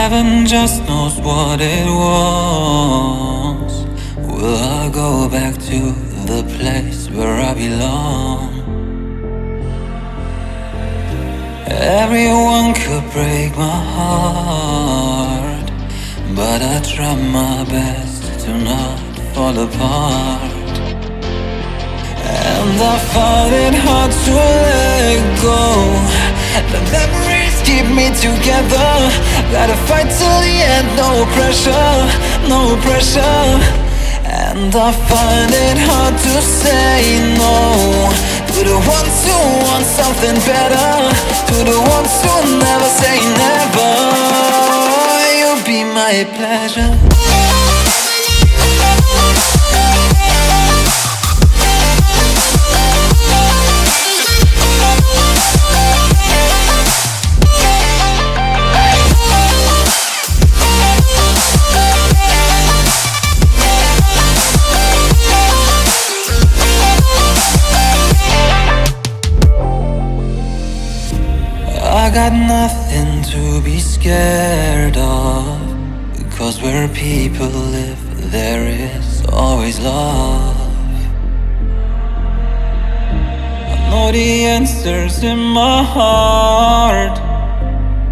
Heaven just knows what it was. Will I go back to the place where I belong? Everyone could break my heart, but I try my best to not fall apart. And I find it hard to let go. The memories keep me together. Gotta fight till the end, no pressure, no pressure. And I find it hard to say no to the ones who want something better, to the ones who never say never. You'll be my pleasure. I got nothing to be scared of, because where people live, there is always love. I know the answers in my heart,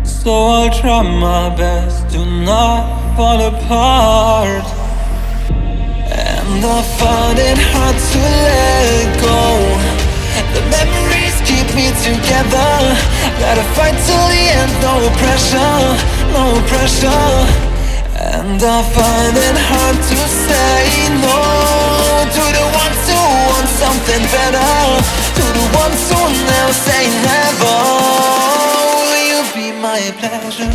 so I'll try my best to not fall apart. And I find it hard to let go. The memories keep me together. Gotta fight till the end, no pressure, no pressure. And I find it hard to say no to the ones who want something better, to the ones who never say never. Will you be my pleasure?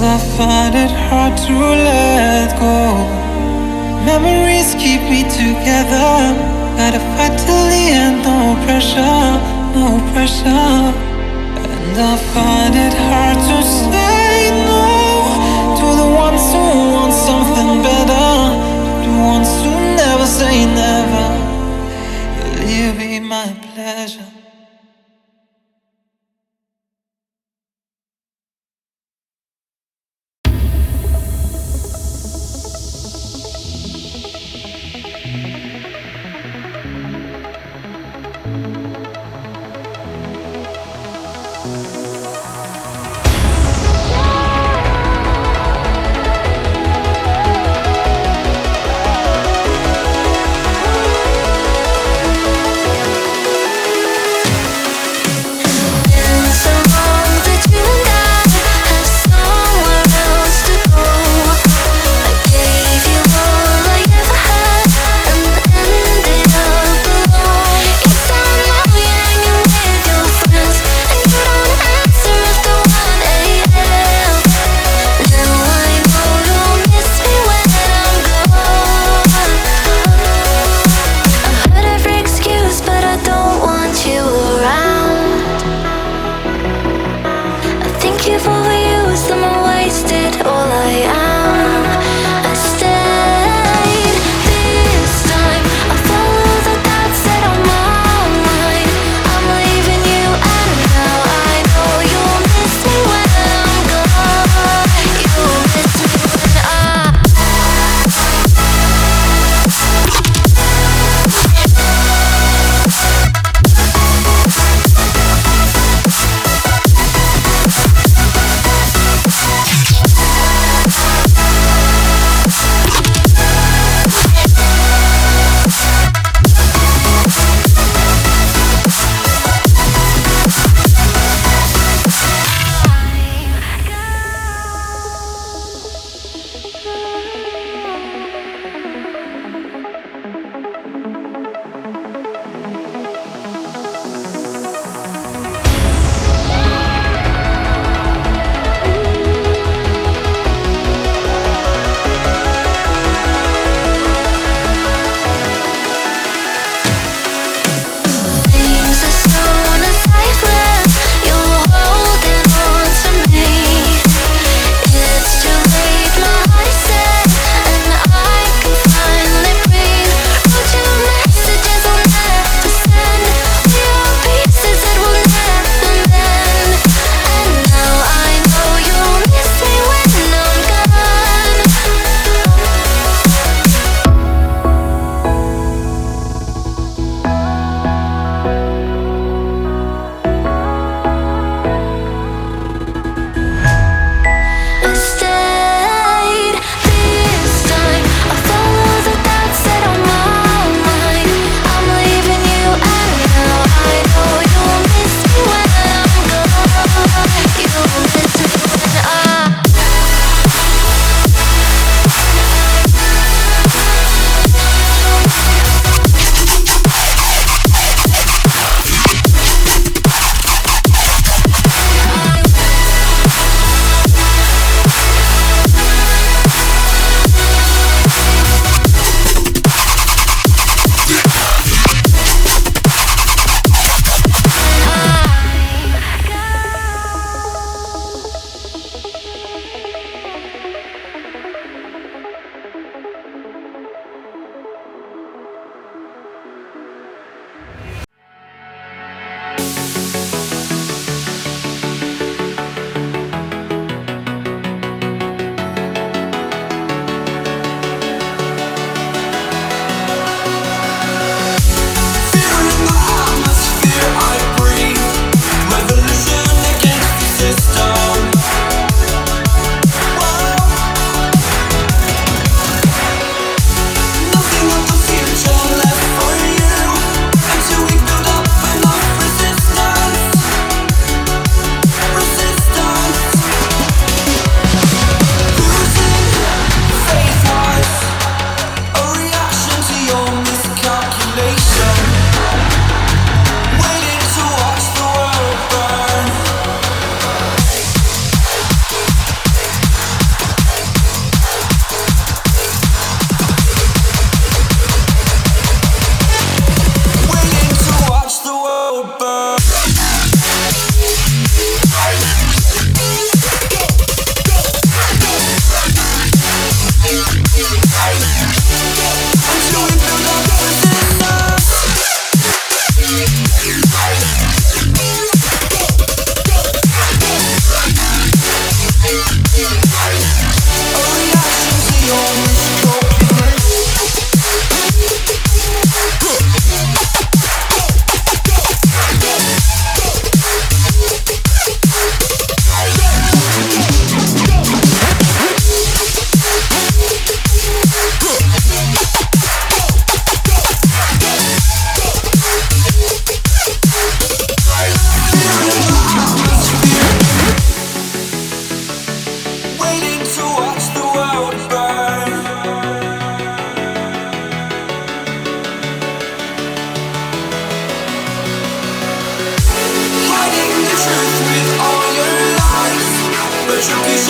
I find it hard to let go. Memories keep me together. Gotta fight till the end, no pressure, no pressure. And I find it hard to say no to the ones who want something better, to the ones who never say never. Will you be my pleasure?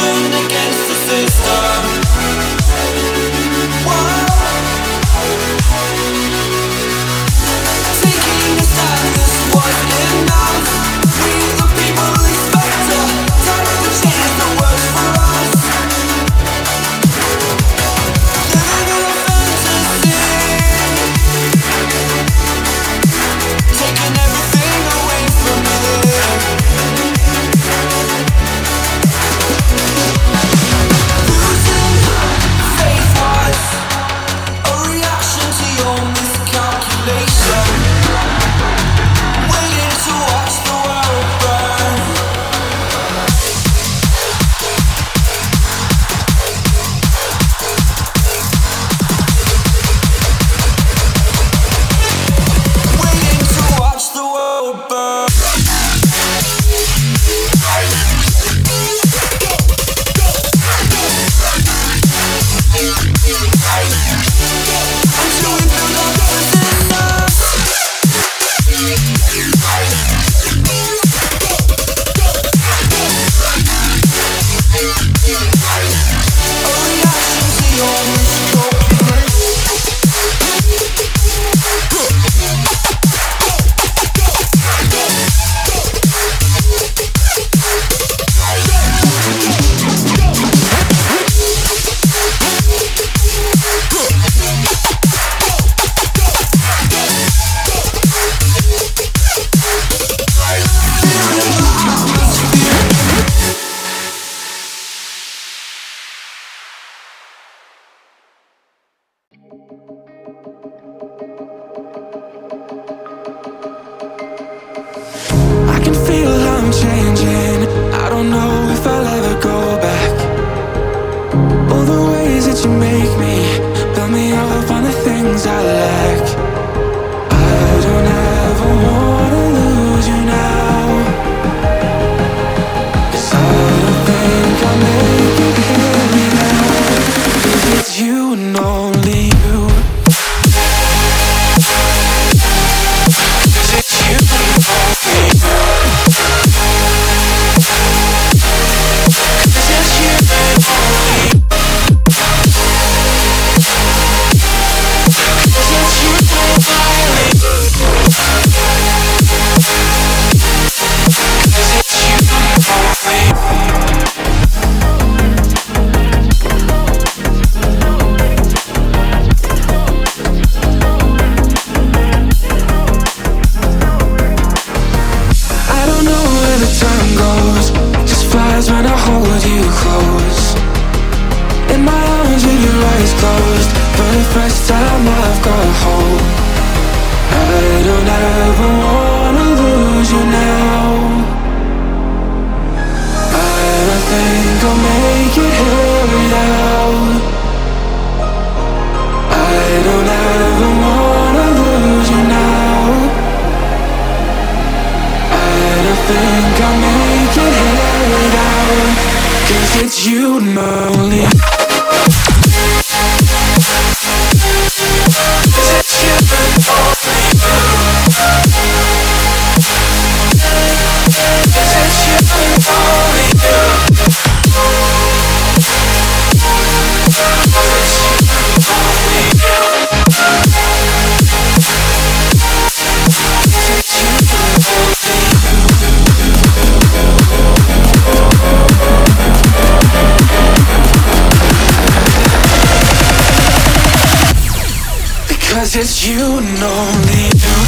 revolution against the system. Taking a stand, this wasn't enough. We the people expect a time of the change that works for us. Living in a fantasy, taking everything away from me. Losing faith was a reaction to your miscalculation. Waiting to watch the world burn. Waiting to watch the world burn. Until we build up resistance. A reaction to your I can feel I'm changing. I don't know if I'll ever go back. All the ways that you make me, build me up on the things I lack. I don't ever wanna lose you now. 'Cause I don't think I'll make it here now. 'Cause it's you and only you. 'Cause it's you and only you. I don't know where the time goes, just flies when I hold you close. In my arms with your eyes closed, for the first time I've got hope. I don't ever wanna lose you now. I don't think I'll make it here without. I don't ever wanna lose you now. I don't think I'll make it here without. 'Cause it's you and only. 'Cause it's you and only. 'Cause it's you and only. 'Cause it's you and only. 'Cause it's you and only. Because it's you and only you.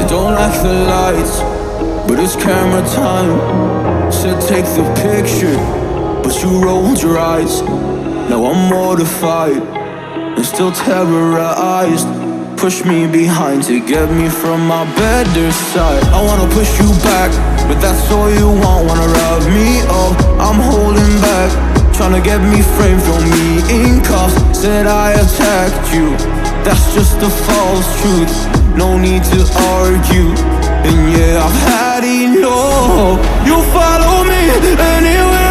Don't like the lights, but it's camera time. Said take the picture, but you rolled your eyes. Now I'm mortified and still terrorized. Push me behind to get me from my better side. I wanna push you back, but that's all you want. Wanna rub me up, I'm holding back. Trying tryna get me framed, throw me in cuffs. Said I attacked you, that's just a false truth. No need to argue, and yeah, I've had enough. You follow me anywhere